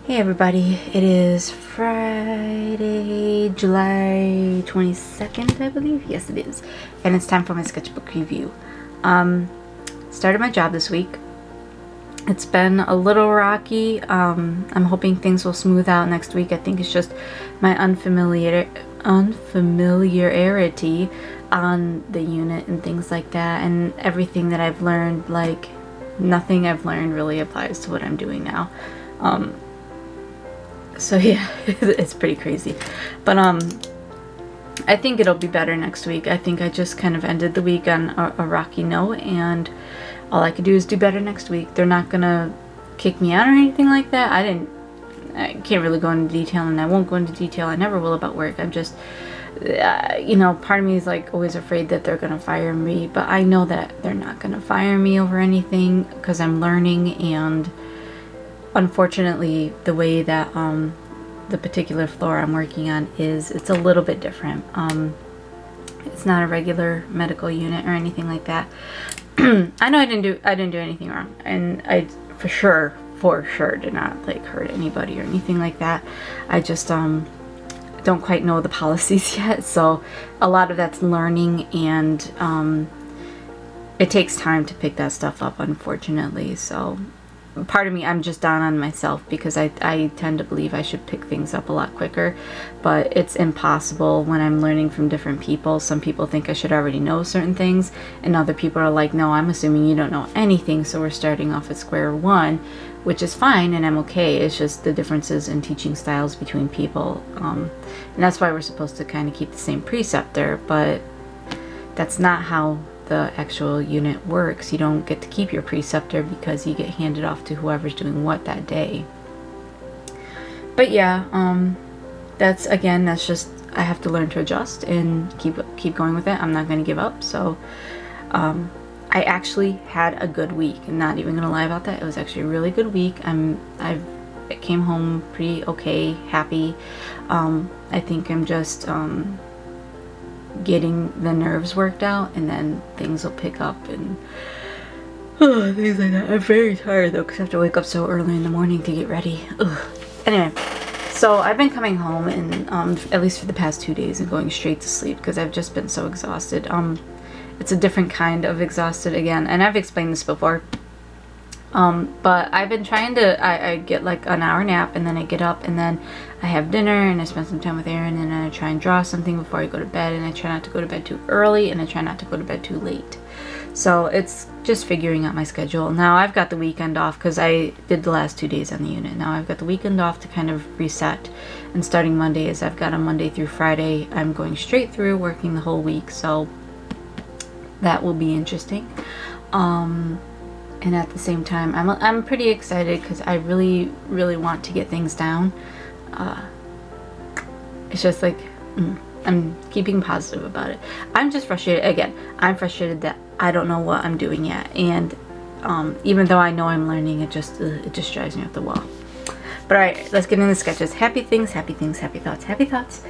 Hey everybody, it is Friday, July 22nd, I believe. Yes, it is. And it's time for my sketchbook review. Started my job this week. It's been a little rocky. I'm hoping things will smooth out next week. I think it's just my unfamiliarity on the unit and things like that. And everything that I've learned, like nothing I've learned really applies to what I'm doing now. So yeah, it's pretty crazy. But I think it'll be better next week. I think I just kind of ended the week on a rocky note, and all I could do is do better next week. They're not gonna kick me out or anything like that. I can't really go into detail, and I won't go into detail. I never will about work. I'm just, you know, part of me is like always afraid that they're gonna fire me, but I know that they're not gonna fire me over anything because I'm learning. And unfortunately, the way that the particular floor I'm working on it's a little bit different. It's not a regular medical unit or anything like that. I know I didn't do anything wrong, and I for sure did not like hurt anybody or anything like that. I just don't quite know the policies yet, so a lot of that's learning, and it takes time to pick that stuff up, unfortunately. So part of me, I'm just down on myself because I tend to believe I should pick things up a lot quicker, but it's impossible when I'm learning from different people. Some people think I should already know certain things, and other people are like, no, I'm assuming you don't know anything, so we're starting off at square one, which is fine, and I'm okay. It's just the differences in teaching styles between people, and that's why we're supposed to kind of keep the same preceptor, but that's not how the actual unit works. You don't get to keep your preceptor because you get handed off to whoever's doing what that day. But yeah, that's just, I have to learn to adjust and keep going with it. I'm not going to give up. So I actually had a good week. I'm not even going to lie about that. It was actually a really good week. I came home pretty okay, happy. I think I'm just getting the nerves worked out, and then things will pick up and things like that. I'm very tired though because I have to wake up so early in the morning to get ready. Anyway, so I've been coming home and at least for the past 2 days, and going straight to sleep because I've just been so exhausted. It's a different kind of exhausted again, and I've explained this before. But I've been trying to, I get like an hour nap, and then I get up, and then I have dinner, and I spend some time with Aaron, and then I try and draw something before I go to bed, and I try not to go to bed too early, and I try not to go to bed too late. So it's just figuring out my schedule. Now I've got the weekend off because I did the last 2 days on the unit. Now I've got the weekend off to kind of reset, and starting Monday, as I've got a Monday through Friday, I'm going straight through working the whole week, so that will be interesting. And at the same time, I'm pretty excited because I really want to get things down. It's just like, I'm keeping positive about it. I'm just frustrated. Again, I'm frustrated that I don't know what I'm doing yet. And even though I know I'm learning, it just drives me up the wall. But alright, let's get into the sketches. Happy things, happy thoughts, happy thoughts.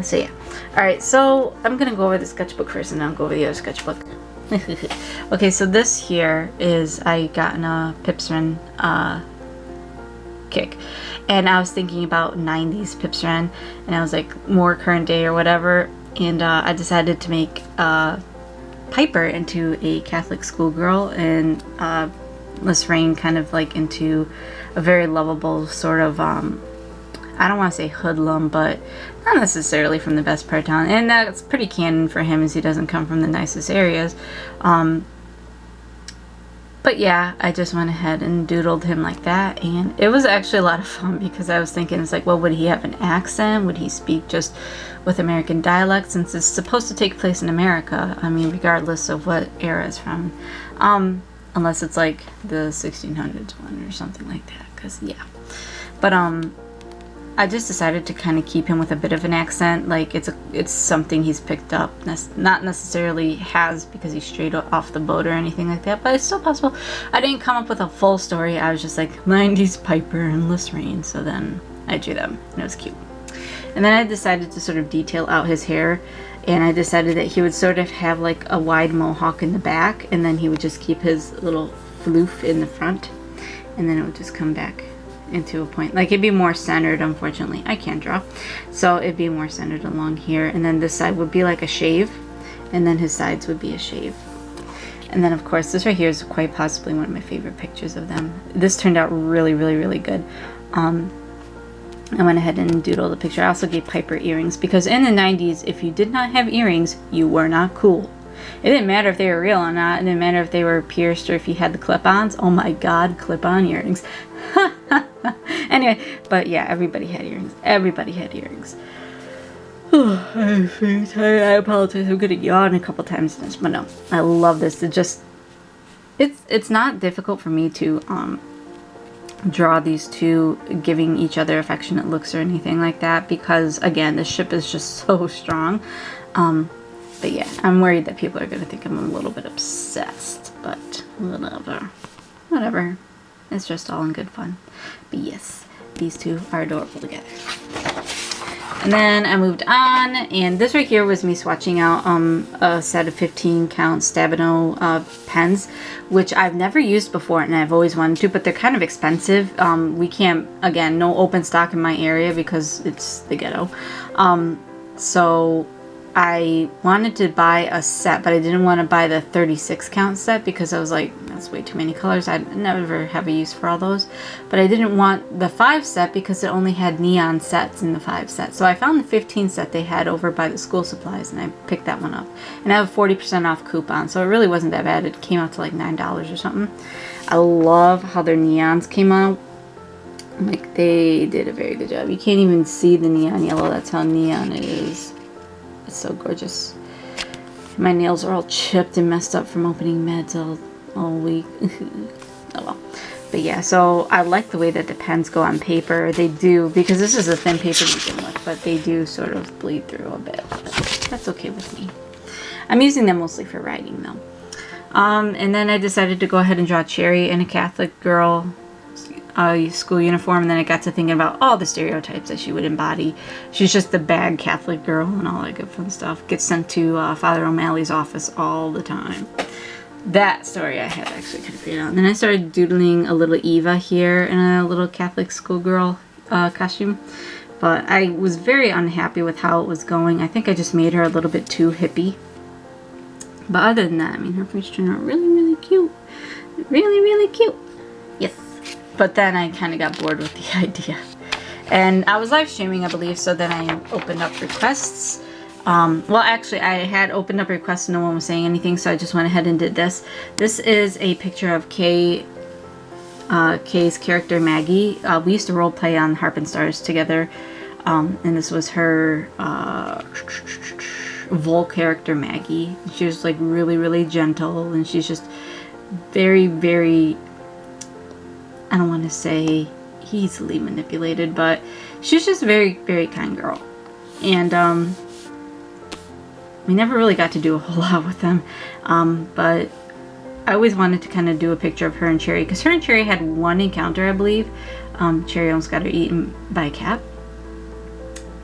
So yeah. Alright, so I'm going to go over the sketchbook first, and then I'll go over the other sketchbook. Okay, so this here is, I got in a Pipsran kick, and I was thinking about 90s Pipsran, and I was like more current day or whatever, and I decided to make Piper into a Catholic schoolgirl, and Miss Rain kind of like into a very lovable sort of I don't want to say hoodlum, but not necessarily from the best part of town. And that's pretty canon for him, as he doesn't come from the nicest areas. But yeah, I just went ahead and doodled him like that. And it was actually a lot of fun because I was thinking, it's like, well, would he have an accent? Would he speak just with American dialect, since it's supposed to take place in America? I mean, regardless of what era it's from. Unless it's like the 1600s one or something like that. Because, yeah. But, I just decided to kind of keep him with a bit of an accent, like it's something he's picked up, not necessarily has because he's straight off the boat or anything like that, but it's still possible. I didn't come up with a full story. I was just like 90s Piper and Miss Rain, so then I drew them, and it was cute. And then I decided to sort of detail out his hair, and I decided that he would sort of have like a wide mohawk in the back, and then he would just keep his little floof in the front, and then it would just come back into a point. Like it'd be more centered, unfortunately. I can't draw. So it'd be more centered along here. And then this side would be like a shave. And then his sides would be a shave. And then of course this right here is quite possibly one of my favorite pictures of them. This turned out really, really, really good. I went ahead and doodled the picture. I also gave Piper earrings because in the 90s, if you did not have earrings, you were not cool. It didn't matter if they were real or not. It didn't matter if they were pierced or if you had the clip-ons. Oh my god, clip-on earrings. Anyway, but yeah, everybody had earrings. Everybody had earrings. Oh, I'm very tired. I apologize. I'm gonna yawn a couple times in this, but no, I love this. It's not difficult for me to draw these two giving each other affectionate looks or anything like that because again, the ship is just so strong. But yeah, I'm worried that people are gonna think I'm a little bit obsessed, but whatever. It's just all in good fun. But yes, these two are adorable together. And then I moved on, and this right here was me swatching out a set of 15 count Stabilo pens, which I've never used before and I've always wanted to, but they're kind of expensive. We can't, again, no open stock in my area because it's the ghetto. So I wanted to buy a set, but I didn't want to buy the 36 count set because I was like, that's way too many colors. I'd never have a use for all those. But I didn't want the 5 set because it only had neon sets in the 5 set. So I found the 15 set they had over by the school supplies and I picked that one up. And I have a 40% off coupon, so it really wasn't that bad. It came out to like $9 or something. I love how their neons came out. Like, they did a very good job. You can't even see the neon yellow. That's how neon it is. It's so gorgeous. My nails are all chipped and messed up from opening meds all week. Oh well. But yeah, so I like the way that the pens go on paper. They do, because this is a thin paper to begin with, but they do sort of bleed through a bit. But that's okay with me. I'm using them mostly for writing though. And then I decided to go ahead and draw Cherry in a Catholic girl school uniform, and then I got to thinking about all the stereotypes that she would embody. She's just the bad Catholic girl and all that good fun stuff. Gets sent to Father O'Malley's office all the time. That story I had actually kind of figured out. And then I started doodling a little Eva here in a little Catholic schoolgirl costume. But I was very unhappy with how it was going. I think I just made her a little bit too hippie. But other than that, I mean, her face turned out really, really cute. Really, really cute. Yes. But then I kind of got bored with the idea. And I was live streaming, I believe, so then I opened up requests. Well, actually, I had opened up requests and no one was saying anything, so I just went ahead and did this. This is a picture of Kay's character, Maggie. We used to role play on Harp and Stars together. And this was her Vol character, Maggie. She was like really, really gentle, and she's just very, very... I don't want to say easily manipulated, but she's just a very, very kind girl. And we never really got to do a whole lot with them. But I always wanted to kind of do a picture of her and Cherry, because her and Cherry had one encounter, I believe. Cherry almost got her eaten by a cat.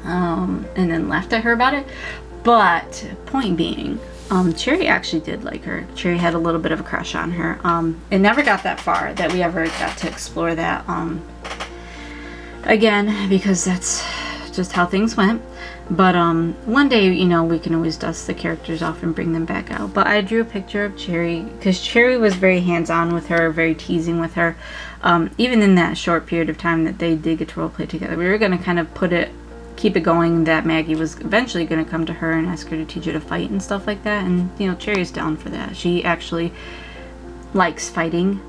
And then laughed at her about it. But point being, Cherry actually did like her. Cherry had a little bit of a crush on her. It never got that far that we ever got to explore that again, because that's just how things went. But one day, you know, we can always dust the characters off and bring them back out. But I drew a picture of Cherry because Cherry was very hands-on with her, very teasing with her. Even in that short period of time that they did get to roleplay together, we were going to kind of keep it going that Maggie was eventually going to come to her and ask her to teach her to fight and stuff like that. And, you know, Cherry's down for that. She actually likes fighting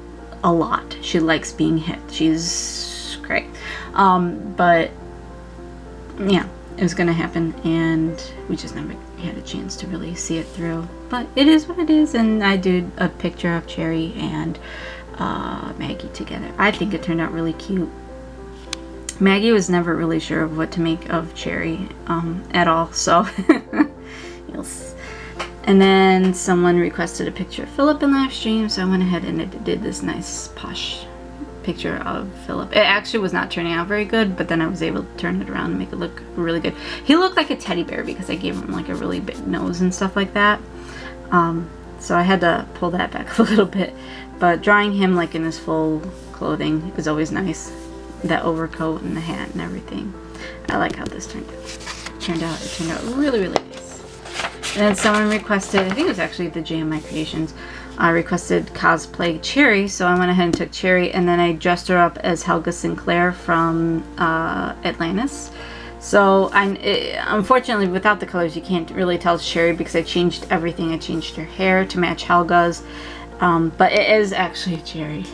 a lot. She likes being hit. She's great. But, yeah, it was going to happen, and we just never had a chance to really see it through. But it is what it is, and I did a picture of Cherry and Maggie together. I think it turned out really cute. Maggie was never really sure of what to make of Cherry at all, so yes. And then someone requested a picture of Philip in live stream, so I went ahead and did this nice posh picture of Philip. It actually was not turning out very good, but then I was able to turn it around and make it look really good. He looked like a teddy bear because I gave him like a really big nose and stuff like that. So I had to pull that back a little bit, but drawing him like in his full clothing is always nice. that overcoat and the hat and everything. I like how this turned out. It turned out really, really nice. And then someone requested, I think it was actually the JMI Creations, requested cosplay Cherry, so I went ahead and took Cherry, and then I dressed her up as Helga Sinclair from Atlantis. So unfortunately, without the colors, you can't really tell it's Cherry because I changed everything. I changed her hair to match Helga's, but it is actually Cherry.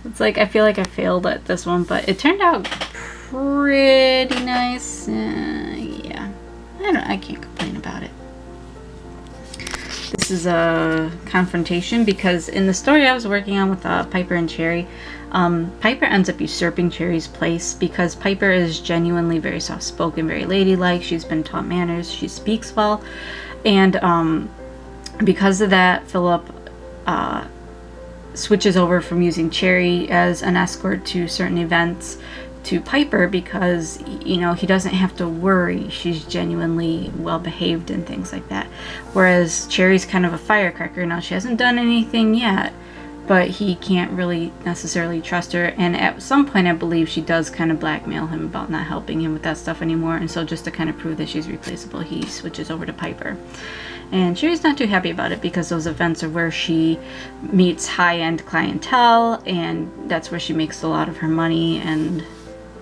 It's like, I feel like I failed at this one, but it turned out pretty nice. Yeah, I can't complain about it. This is a confrontation because in the story I was working on with Piper and Cherry, Piper ends up usurping Cherry's place because Piper is genuinely very soft-spoken, very ladylike. She's been taught manners. She speaks well. And because of that, Philip switches over from using Cherry as an escort to certain events to Piper because, you know, he doesn't have to worry. She's genuinely well behaved and things like that. Whereas Cherry's kind of a firecracker. Now, she hasn't done anything yet, but he can't really necessarily trust her. And at some point, I believe she does kind of blackmail him about not helping him with that stuff anymore. And so just to kind of prove that she's replaceable, he switches over to Piper. And Cherry's not too happy about it because those events are where she meets high-end clientele, and that's where she makes a lot of her money, and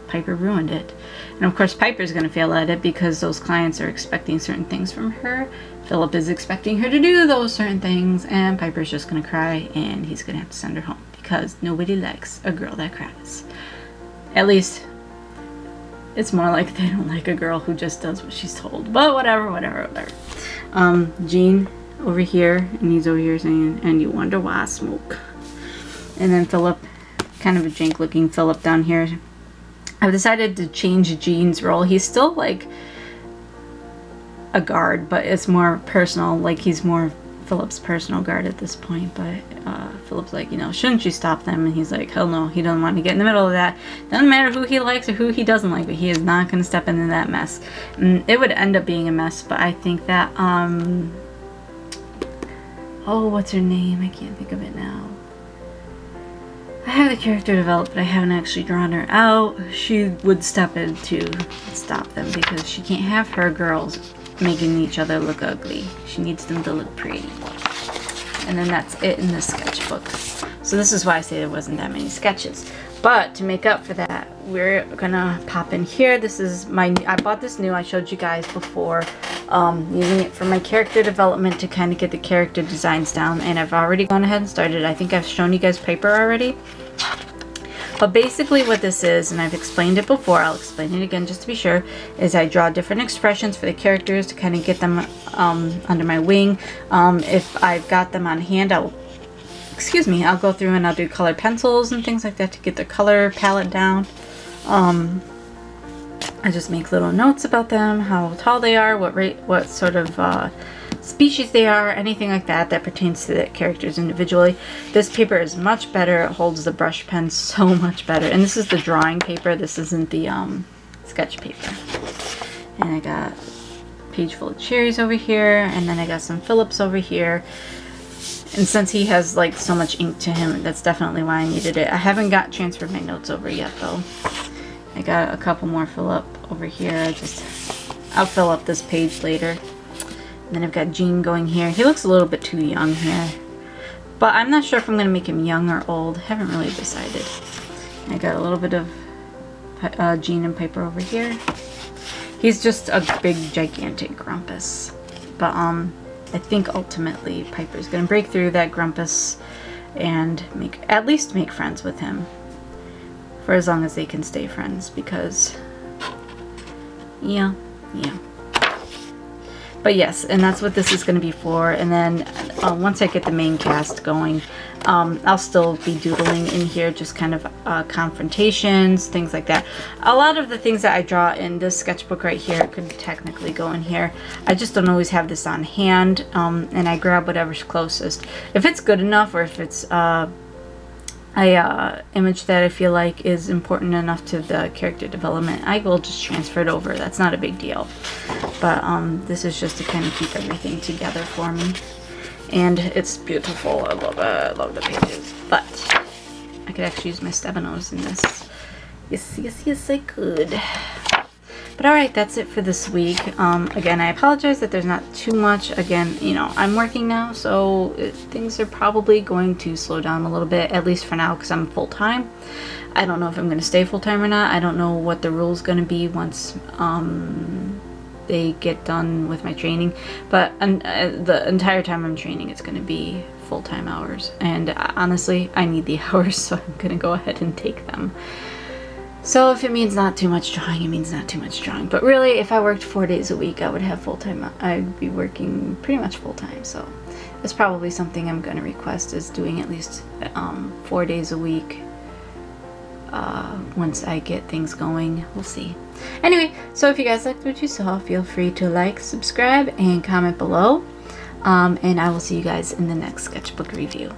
Piper ruined it. And of course Piper's going to fail at it because those clients are expecting certain things from her. Philip is expecting her to do those certain things, and Piper's just going to cry, and he's going to have to send her home because nobody likes a girl that cries. At least it's more like they don't like a girl who just does what she's told. But whatever. Gene over here, and he's over here saying, "And you wonder why I smoke." And then Philip, kind of a jank looking Philip down here. I've decided to change Gene's role. He's still like a guard, but it's more personal. Like, he's more Philip's personal guard at this point. But Philip's like, you know, shouldn't you stop them? And he's like, hell no, he doesn't want to get in the middle of that. Doesn't matter who he likes or who he doesn't like, but he is not going to step into that mess. And it would end up being a mess, but I think that, oh, what's her name? I can't think of it now. I have the character developed, but I haven't actually drawn her out. She would step in to stop them because she can't have her girls making each other look ugly. She needs them to look pretty. And then that's it in the sketchbook. So this is why I say there wasn't that many sketches. But to make up for that, we're gonna pop in here. This is I bought this new, I showed you guys before, using it for my character development to kind of get the character designs down. And I've already gone ahead and started. I think I've shown you guys Piper already. But basically what this is, and I've explained it before, I'll explain it again just to be sure, is I draw different expressions for the characters to kind of get them under my wing. If I've got them on hand, I'll go through and I'll do colored pencils and things like that to get the color palette down. I just make little notes about them, how tall they are, what sort of species they are, anything like that that pertains to the characters individually. This paper is much better. It holds the brush pen so much better. And this is the drawing paper. This isn't the sketch paper. And I got a page full of cherries over here, and then I got some Phillips over here. And since he has like so much ink to him, that's definitely why I needed it. I haven't got transferred my notes over yet though. I got a couple more fill up over here. I'll fill up this page later. And then I've got Gene going here. He looks a little bit too young here. But I'm not sure if I'm going to make him young or old. Haven't really decided. I got a little bit of Gene and Piper over here. He's just a big, gigantic grumpus. But I think ultimately Piper's going to break through that grumpus and at least make friends with him. For as long as they can stay friends. Because, yeah. But yes, and that's what this is going to be for. And then once I get the main cast going, I'll still be doodling in here, just kind of confrontations, things like that. A lot of the things that I draw in this sketchbook right here could technically go in here. I just don't always have this on hand, and I grab whatever's closest. If it's good enough, or if it's image that I feel like is important enough to the character development, I will just transfer it over. That's not a big deal. But this is just to kind of keep everything together for me. And it's beautiful. I love it. I love the pages. But I could actually use my Stebanos in this. Yes, I could. But alright, that's it for this week. Again, I apologize that there's not too much. Again, you know, I'm working now, so things are probably going to slow down a little bit, at least for now, because I'm full-time. I don't know if I'm going to stay full-time or not. I don't know what the rule's going to be once they get done with my training. But the entire time I'm training, it's going to be full-time hours. And honestly, I need the hours, so I'm going to go ahead and take them. So if it means not too much drawing, it means not too much drawing. But really, if I worked 4 days a week, I would have full-time. I'd be working pretty much full-time. So that's probably something I'm going to request, is doing at least 4 days a week once I get things going. We'll see. Anyway, so if you guys liked what you saw, feel free to like, subscribe, and comment below. And I will see you guys in the next sketchbook review.